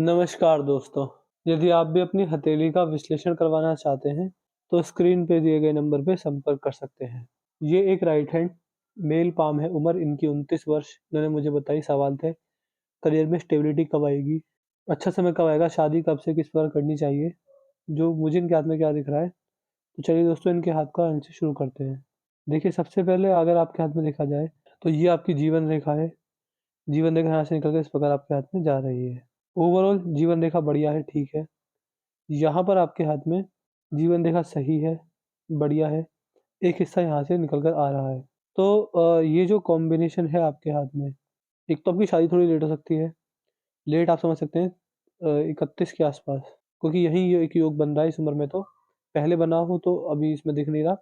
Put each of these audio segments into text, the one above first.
नमस्कार दोस्तों, यदि आप भी अपनी हथेली का विश्लेषण करवाना चाहते हैं, तो स्क्रीन पे दिए गए नंबर पे संपर्क कर सकते हैं। ये एक राइट हैंड मेल पाम है, उम्र इनकी 29 वर्ष। इन्होंने मुझे बताई सवाल थे, करियर में स्टेबिलिटी कब आएगी? अच्छा समय कब आएगा? शादी कब से किस प्रकार करनी चाहिए? जो मुझे इनके हाथ में क्या दिख रहा है? तो चलिए दोस्तों इनके हाथ का आंसर शुरू करते हैं। देखिए सबसे पहले अगर आपके हाथ में देखा जाए, तो ये आपकी जीवन रेखा है। जीवन रेखा यहाँ से निकल के इस प्रकार आपके हाथ में जा रही है। ओवरऑल जीवन रेखा बढ़िया है, ठीक है। यहाँ पर आपके हाथ में जीवन रेखा सही है, बढ़िया है। एक हिस्सा यहाँ से निकल कर आ रहा है। तो ये जो कॉम्बिनेशन है आपके हाथ में, एक तो आपकी शादी थोड़ी लेट हो सकती है। लेट आप समझ सकते हैं 31 के आस-पास, क्योंकि यही ये एक योग बन रहा है इस उम्र में तो। पहले बना हो तो अभी इसमें दिख नहीं रहा,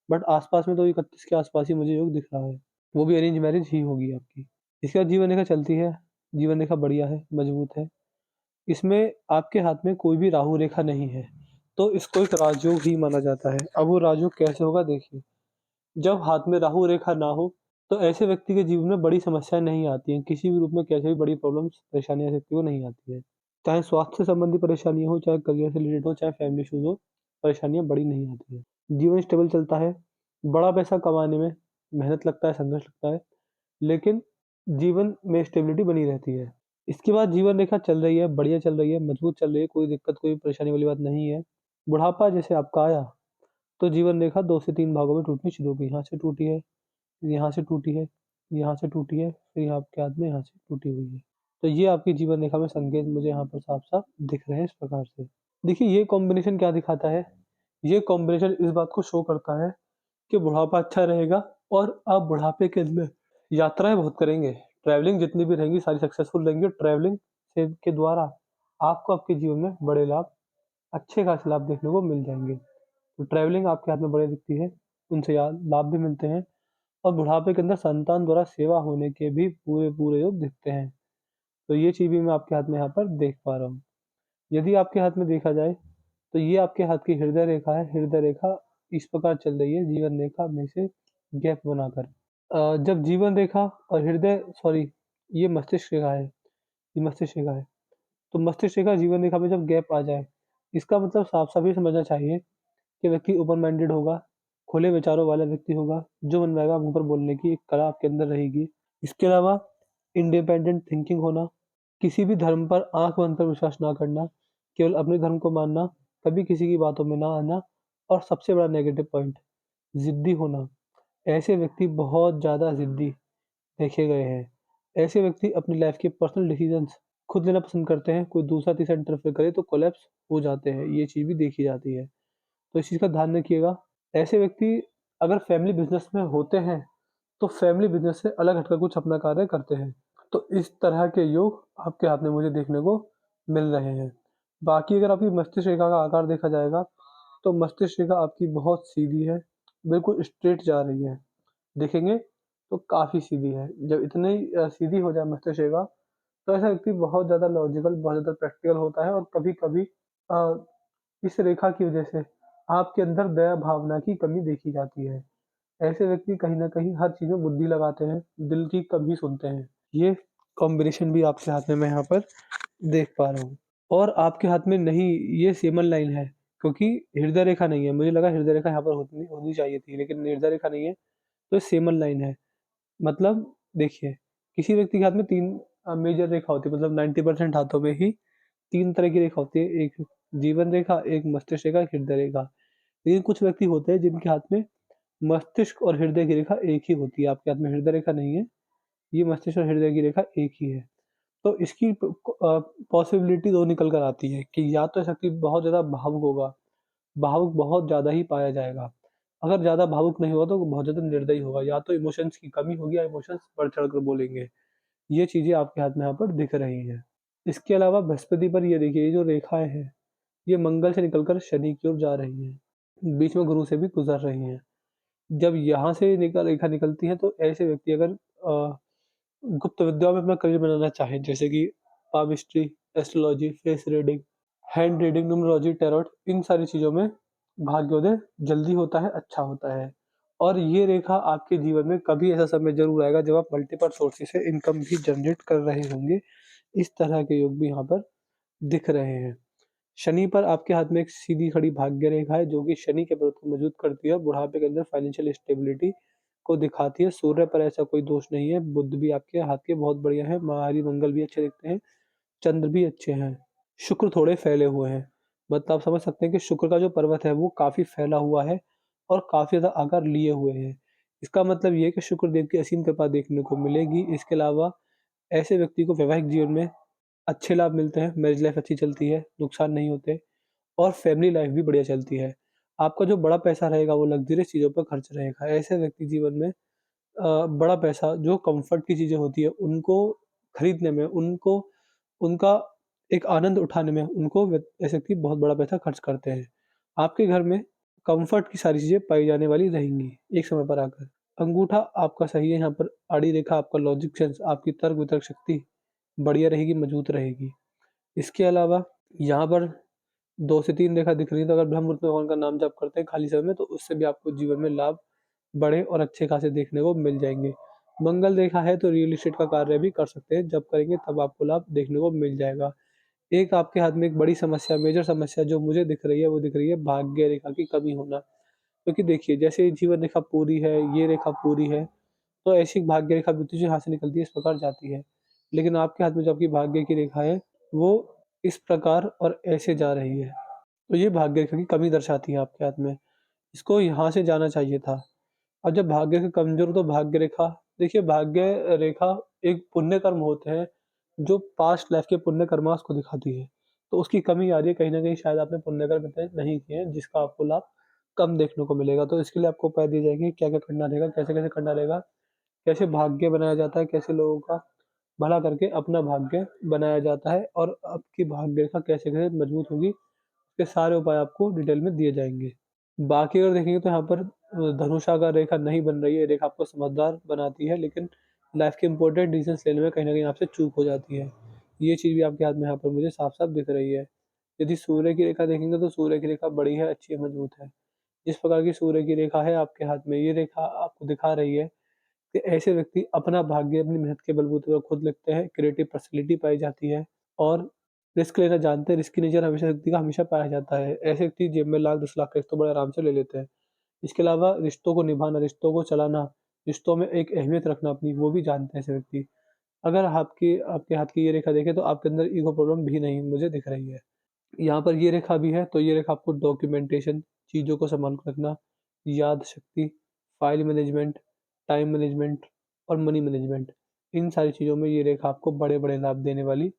बट आस-पास में तो 31 के आस-पास ही मुझे योग दिख रहा है। वो भी अरेंज मैरिज ही होगी आपकी। इसके बाद जीवन रेखा चलती है, जीवन रेखा बढ़िया है, मजबूत है। इसमें आपके हाथ में कोई भी राहु रेखा नहीं है, तो इसको एक राजयोग ही माना जाता है। अब वो राजयोग कैसे होगा देखिए, जब हाथ में राहु रेखा ना हो, तो ऐसे व्यक्ति के जीवन में बड़ी समस्याएँ नहीं आती हैं, किसी भी रूप में कैसे भी बड़ी प्रॉब्लम्स, परेशानियाँ ऐसे व्यक्ति को नहीं आती हैं। चाहे स्वास्थ्य से संबंधी परेशानियाँ हो, चाहे करियर से रिलेटेड हो, चाहे फैमिली इश्यूज़ हो, परेशानियाँ बड़ी नहीं आती हैं। जीवन स्टेबल चलता है, बड़ा पैसा कमाने में मेहनत लगता है, संघर्ष लगता है, लेकिन जीवन में स्टेबिलिटी बनी रहती है। इसके बाद जीवन रेखा चल रही है, बढ़िया चल रही है, मजबूत चल रही है, कोई दिक्कत, कोई परेशानी वाली बात नहीं है। बुढ़ापा जैसे आपका आया, तो जीवन रेखा 2 से 3 भागों में टूटनी शुरू हो गई। यहाँ से टूटी है, यहाँ से टूटी है, यहाँ से टूटी है, फिर यहाँ आपके हाथ में यहाँ से टूटी हुई है। तो ये आपकी जीवन रेखा में संकेत मुझे यहाँ पर साफ-साफ दिख रहे हैं इस प्रकार से। देखिए ये कॉम्बिनेशन क्या दिखाता है? ये कॉम्बिनेशन इस बात को शो करता है कि बुढ़ापा अच्छा रहेगा और आप बुढ़ापे के अंदर यात्राएँ बहुत करेंगे। ट्रैवलिंग जितनी भी रहेंगी सारी सक्सेसफुल रहेंगी और ट्रैवलिंग से के द्वारा आपको आपके जीवन में बड़े लाभ, अच्छे खासे लाभ देखने को मिल जाएँगे। तो ट्रैवलिंग आपके हाथ में बढ़िया दिखती है, उनसे लाभ भी मिलते हैं और बुढ़ापे के अंदर संतान द्वारा सेवा होने के भी पूरे-पूरे योग दिखते हैं। तो ये चीज़ भी मैं आपके हाथ में यहाँ पर देख पा रहा हूँ। यदि आपके हाथ में देखा जाए, तो ये आपके हाथ की हृदय रेखा है। हृदय रेखा इस प्रकार चल रही है जीवन रेखा में से गैप बनाकर। जब जीवन रेखा और हृदय सॉरी ये मस्तिष्क रेखा है, ये मस्तिष्क रेखा है। तो मस्तिष्क रेखा जीवन रेखा में जब गैप आ जाए, इसका मतलब साफ-साफ ये समझना चाहिए कि व्यक्ति ओपन माइंडेड होगा, खुले विचारों वाला व्यक्ति होगा, जो मन में आएगा मुँह पर बोलने की एक कला आपके अंदर रहेगी। इसके अलावा इंडिपेंडेंट थिंकिंग होना, किसी भी धर्म पर आँख बंद कर विश्वास ना करना, केवल अपने धर्म को मानना, कभी किसी की बातों में ना आना और सबसे बड़ा नेगेटिव पॉइंट ज़िद्दी होना। ऐसे व्यक्ति बहुत ज़्यादा ज़िद्दी देखे गए हैं। ऐसे व्यक्ति अपनी लाइफ़ के पर्सनल डिसीज़न्स खुद लेना पसंद करते हैं, कोई दूसरा तीसरा इंटरफेयर करे तो कोलैप्स हो जाते हैं, ये चीज़ भी देखी जाती है। तो इस चीज़ का ध्यान रखिएगा। ऐसे व्यक्ति अगर फैमिली बिज़नेस में होते हैं, तो फैमिली बिज़नेस से अलग हटकर कुछ अपना कार्य करते हैं। तो इस तरह के योग आपके हाथ में मुझे देखने को मिल रहे हैं। बाकी अगर आपकी मस्तिष्क रेखा का आकार देखा जाएगा, तो मस्तिष्क रेखा आपकी बहुत सीधी है, बिल्कुल स्ट्रेट जा रही है। देखेंगे तो काफ़ी सीधी है। जब इतनी सीधी हो जाए मस्तिष्क रेखा, तो ऐसा व्यक्ति बहुत ज़्यादा लॉजिकल, बहुत ज़्यादा प्रैक्टिकल होता है और कभी-कभी अ, इस रेखा की वजह से आपके अंदर दया भावना की कमी देखी जाती है। ऐसे व्यक्ति कहीं न कहीं हर चीज़ में बुद्धि लगाते हैं, दिल की कम ही सुनते हैं। ये कॉम्बिनेशन भी आपके हाथ में मैं यहाँ पर देख पा रहा हूँ। और आपके हाथ में नहीं, ये सेमन लाइन है, क्योंकि हृदय रेखा नहीं है। मुझे लगा हृदय रेखा यहाँ पर होनी होनी चाहिए थी, लेकिन हृदय रेखा नहीं है, तो सेमन लाइन है। मतलब देखिए, किसी व्यक्ति के हाथ में 3 मेजर रेखा होती है, मतलब 90% हाथों में ही 3 तरह की रेखा होती है। एक जीवन रेखा, एक मस्तिष्क रेखा, एक हृदय रेखा। लेकिन कुछ व्यक्ति होते हैं जिनके हाथ में मस्तिष्क और हृदय की रेखा एक ही होती है। आपके हाथ में हृदय रेखा नहीं है, ये मस्तिष्क और हृदय की रेखा एक ही है। तो इसकी पॉसिबिलिटी 2 निकल कर आती है कि या तो ऐसा व्यक्ति बहुत ज़्यादा भावुक होगा, भावुक बहुत ज़्यादा ही पाया जाएगा। अगर ज़्यादा भावुक नहीं होगा तो बहुत ज़्यादा निर्दयी होगा, या तो इमोशंस की कमी होगी या इमोशंस बढ़-चढ़ कर बोलेंगे। ये चीज़ें आपके हाथ में यहाँ पर दिख रही हैं। इसके अलावा बृहस्पति पर ये देखिए, ये जो रेखाएँ हैं, ये मंगल से निकलकर शनि की ओर जा रही हैं। बीच में गुरु से भी गुज़र रही हैं। जब यहाँ से रेखा निकलती है, तो ऐसे व्यक्ति अगर गुप्त विद्याओं में अपना करियर बनाना चाहें, जैसे कि palmistry, astrology, face reading, hand reading, numerology, tarot, इन सारी चीज़ों में भाग्योदय जल्दी होता है, अच्छा होता है। और ये रेखा आपके जीवन में कभी ऐसा समय ज़रूर आएगा जब आप मल्टीपल सोर्सेज़ से इनकम भी जनरेट कर रहे होंगे। इस तरह के योग भी यहाँ पर दिख रहे हैं। शनि पर आपके हाथ में एक सीधी खड़ी भाग्य रेखा है जो कि शनि के प्रभुत्व को मजबूत करती है और बुढ़ापे के अंदर फाइनेंशियल स्टेबिलिटी को दिखाती है। सूर्य पर ऐसा कोई दोष नहीं है। बुध भी आपके हाथ के बहुत बढ़िया है। महारी मंगल भी अच्छे दिखते हैं। चंद्र भी अच्छे हैं। शुक्र थोड़े फैले हुए हैं। मतलब आप समझ सकते हैं कि शुक्र का जो पर्वत है वो काफ़ी फैला हुआ है और काफ़ी ज़्यादा आकार लिए हुए है। इसका मतलब ये है कि शुक्र देव की असीम कृपा देखने को मिलेगी। इसके अलावा ऐसे व्यक्ति को वैवाहिक जीवन में अच्छे लाभ मिलते हैं, मैरिज लाइफ अच्छी चलती है, नुकसान नहीं होते और फैमिली लाइफ भी बढ़िया चलती है। आपका जो बड़ा पैसा रहेगा वो लग्ज़रियस चीज़ों पर खर्च रहेगा। ऐसे व्यक्ति जीवन में बड़ा पैसा जो कम्फ़र्ट की चीज़ें होती है उनको खरीदने में, उनको उनका एक आनंद उठाने में उनको ऐसे व्यक्ति बहुत बड़ा पैसा खर्च करते हैं। आपके घर में कम्फ़र्ट की सारी चीज़ें पाई जाने वाली रहेंगी, एक समय पर आकर। अंगूठा आपका सही है, यहाँ पर आड़ी रेखा आपका लॉजिक सेंस, आपकी तर्क-वितर्क शक्ति बढ़िया रहेगी, मजबूत रहेगी। इसके अलावा यहाँ पर 2 से 3 रेखा दिख रही है, तो अगर ब्रह्म मुहूर्त में भगवान का नाम जाप करते हैं खाली समय में, तो उससे भी आपको जीवन में लाभ बड़े और अच्छे खासे देखने को मिल जाएँगे। मंगल रेखा है तो रियल एस्टेट का कार्य भी कर सकते हैं, जब करेंगे तब आपको लाभ देखने को मिल जाएगा। एक आपके हाथ में एक बड़ी समस्या, मेजर समस्या जो मुझे दिख रही है, वो दिख रही है भाग्य रेखा की कमी होना। क्योंकि देखिए, जैसे ये जीवन रेखा पूरी है, ये रेखा पूरी है, तो ऐसी भाग्य रेखा विद्युत जो हाथ से निकलती है, इस प्रकार जाती है। लेकिन आपके हाथ में जो आपकी भाग्य की रेखा है, वो इस प्रकार और ऐसे जा रही है। तो ये भाग्य रेखा की कमी दर्शाती है आपके हाथ में। इसको यहाँ से जाना चाहिए था। और जब भाग्य रेखा कमज़ोर हो तो भाग्य रेखा देखिए भाग्य रेखा एक पुण्य कर्म होते हैं, जो पास्ट लाइफ़ के पुण्य कर्म उसको दिखाती है। तो उसकी कमी आ रही है कहीं न कहीं शायद आपने पुण्य कर्म इतने नहीं किए हैं, जिसका आपको लाभ कम देखने को मिलेगा। तो इसके लिए आपको उपाय दिए जाएँगे, क्या-क्या करना रहेगा, कैसे-कैसे करना रहेगा, कैसे भाग्य बनाया जाता है, कैसे लोगों का भला करके अपना भाग्य बनाया जाता है और आपकी भाग्य रेखा कैसे-कैसे मजबूत होगी, इसके सारे उपाय आपको डिटेल में दिए जाएँगे। बाकी अगर देखेंगे तो यहाँ पर धनुषाकार रेखा नहीं बन रही है, ये रेखा आपको समझदार बनाती है, लेकिन लाइफ़ के इम्पोर्टेंट डिसीज़न्स लेने में कहीं न कहीं आपसे चूक हो जाती है। ये चीज़ भी आपके हाथ में यहाँ पर मुझे साफ-साफ दिख रही है। यदि सूर्य की रेखा देखेंगे तो सूर्य की रेखा बड़ी है, अच्छी है, मजबूत है। जिस प्रकार की सूर्य की रेखा है आपके हाथ में, ये रेखा आपको दिखा रही है कि ऐसे व्यक्ति अपना भाग्य अपनी मेहनत के बलबूते पर खुद लिखते हैं, क्रिएटिव पर्सनैलिटी पाई जाती है और रिस्क लेना जानते हैं, रिस्की नेचर हमेशा व्यक्ति का हमेशा पाया जाता है। ऐसे व्यक्ति जेब में लाख 10 लाख का रिश्ता तो बड़े आराम से ले लेते हैं। इसके अलावा रिश्तों को निभाना, रिश्तों को चलाना, रिश्तों में एक अहमियत रखना अपनी, वो भी जानते हैं ऐसे व्यक्ति। अगर आपकी आपके हाथ की ये रेखा देखें तो आपके अंदर ईगो प्रॉब्लम भी नहीं मुझे दिख रही है। यहाँ पर ये रेखा भी है, तो ये रेखा आपको डॉक्यूमेंटेशन, चीज़ों को सँभाल के रखना, याद शक्ति, फ़ाइल मैनेजमेंट, टाइम मैनेजमेंट और मनी मैनेजमेंट, इन सारी चीज़ों में ये रेखा आपको बड़े-बड़े लाभ देने वाली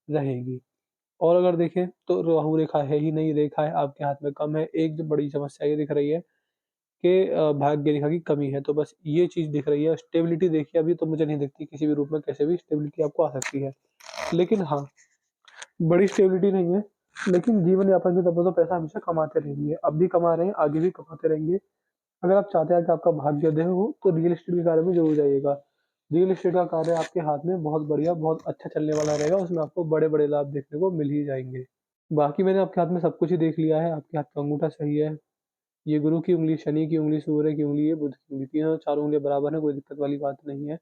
रहेगी। और अगर देखें तो राहु रेखा है ही नहीं, रेखा है आपके हाथ में कम है। एक जो बड़ी समस्या ये दिख रही है कि भाग्य रेखा की कमी है, तो बस ये चीज़ दिख रही है। स्टेबिलिटी देखिए अभी तो मुझे नहीं दिखती किसी भी रूप में कैसे भी स्टेबिलिटी आपको आ सकती है। लेकिन हाँ, बड़ी स्टेबिलिटी नहीं है, लेकिन जीवन यापन के तौर पर तो पैसा हमेशा कमाते रहेंगे। अब भी कमा रहे हैं, आगे भी कमाते रहेंगे। अगर आप चाहते हैं कि आपका भाग्योदय हो, तो रियल एस्टेट के कार्य में ज़रूर जाइएगा। रियल एस्टेट का कार्य आपके हाथ में बहुत बढ़िया, बहुत अच्छा चलने वाला रहेगा, उसमें आपको बड़े-बड़े लाभ देखने को मिल ही जाएँगे। बाकी मैंने आपके हाथ में सब कुछ ही देख लिया है, आपके हाथ का अंगूठा सही है, ये गुरु की उँगली, शनि की उँगली, सूर्य की उँगली, ये बुध की उँगली, तीनों चारों उँगलियाँ बराबर हैं, कोई दिक्कत वाली बात नहीं है।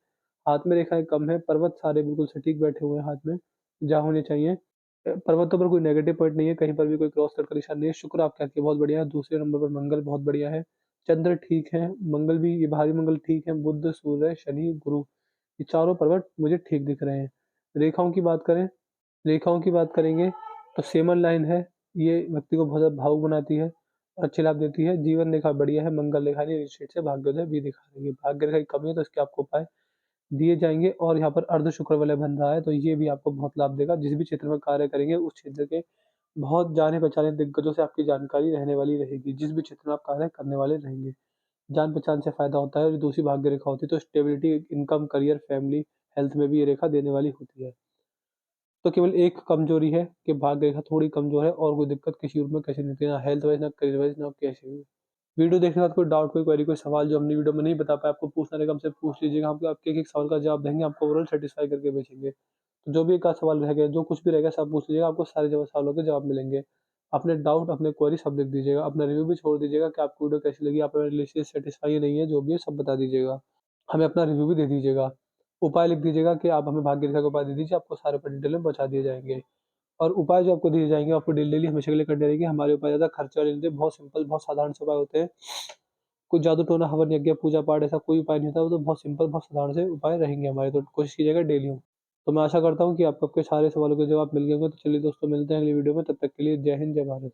हाथ में रेखाएँ कम हैं, पर्वत सारे बिल्कुल सटीक बैठे हुए हैं हाथ में, जहाँ होने चाहिए। पर्वतों पर कोई नेगेटिव पॉइंट नहीं है, कहीं पर भी कोई क्रॉस कट का निशान नहीं है। शुक्र आपके हाथ के बहुत बढ़िया है, दूसरे नंबर पर मंगल बहुत बढ़िया है, चंद्र ठीक है, मंगल भी ये भारी मंगल ठीक है, बुध, सूर्य, शनि, गुरु, ये चारों पर्वत मुझे ठीक दिख रहे हैं। रेखाओं की बात करें रेखाओं की बात करेंगे तो सेमन लाइन है, ये व्यक्ति को बहुत ज़्यादा भावुक बनाती है और अच्छे लाभ देती है। जीवन रेखा बढ़िया है, मंगल रेखा नहीं रिलेटेड से भाग्योदय भी दिखा रही है। भाग्य रेखा की कमी है तो इसके आपको उपाय दिए जाएँगे और यहाँ पर अर्ध शुक्र वलय बन रहा है, तो ये भी आपको बहुत लाभ देगा। जिस भी क्षेत्र में कार्य करेंगे, उस क्षेत्र के बहुत जाने-पहचाने दिग्गजों से आपकी जानकारी रहने वाली रहेगी, जिस भी क्षेत्र में आप कार्य करने वाले रहेंगे। जान-पहचान से फ़ायदा होता है और दूसरी भाग्य रेखा होती है, तो stability, income, career, family, health में भी ये रेखा देने वाली होती है। तो केवल एक कमजोरी है कि भाग्य रेखा थोड़ी कमज़ोर है और कोई दिक्कत किसी रूप में कैसे नहीं होती, ना हेल्थ वाइज़, ना करियर वाइज़, ना कैसे भी। वीडियो देखने के बाद कोई डाउट, कोई क्वेरी, कोई सवाल जो हमने वीडियो में नहीं बता पाए, आपको पूछना रहेगा, हमसे पूछ लीजिएगा। हम आपके एक-एक सवाल का जवाब देंगे, आपको ओवरऑल सैटिस्फाई करके भेजेंगे। तो जो भी एक आध सवाल रह गया, जो कुछ भी रहेगा सब पूछ लीजिएगा, आपको सारे सवालों के जवाब मिलेंगे। अपने डाउट, अपने क्वेरी सब लिख दीजिएगा, अपना रिव्यू भी छोड़ दीजिएगा कि आपको वीडियो कैसी लगी, आप मेरे से सैटिस्फाई नहीं है, जो भी है सब बता दीजिएगा। हमें अपना रिव्यू भी दे दीजिएगा। उपाय लिख दीजिएगा कि आप हमें भाग्य रेखा का उपाय दे दीजिए, आपको सारे उपाय डिटेल में बता दिए जाएँगे। और उपाय जो आपको दिए जाएँगे, आपको डेली हमेशा के लिए करने रहेंगे। हमारे उपाय ज़्यादा खर्चे वाले नहीं होते, बहुत सिंपल, बहुत साधारण से उपाय होते हैं। कुछ जादू-टोना, हवन, यज्ञ, पूजा-पाठ ऐसा कोई उपाय नहीं होता, वो तो बहुत सिंपल, बहुत साधारण से उपाय रहेंगे हमारे, तो कोशिश कीजिएगा डेली हो। तो मैं आशा करता हूँ कि आपको आपके सारे सवालों के जवाब मिल गए होंगे। तो चलिए दोस्तों, मिलते हैं अगली वीडियो में, तब तक के लिए जय हिंद, जय भारत।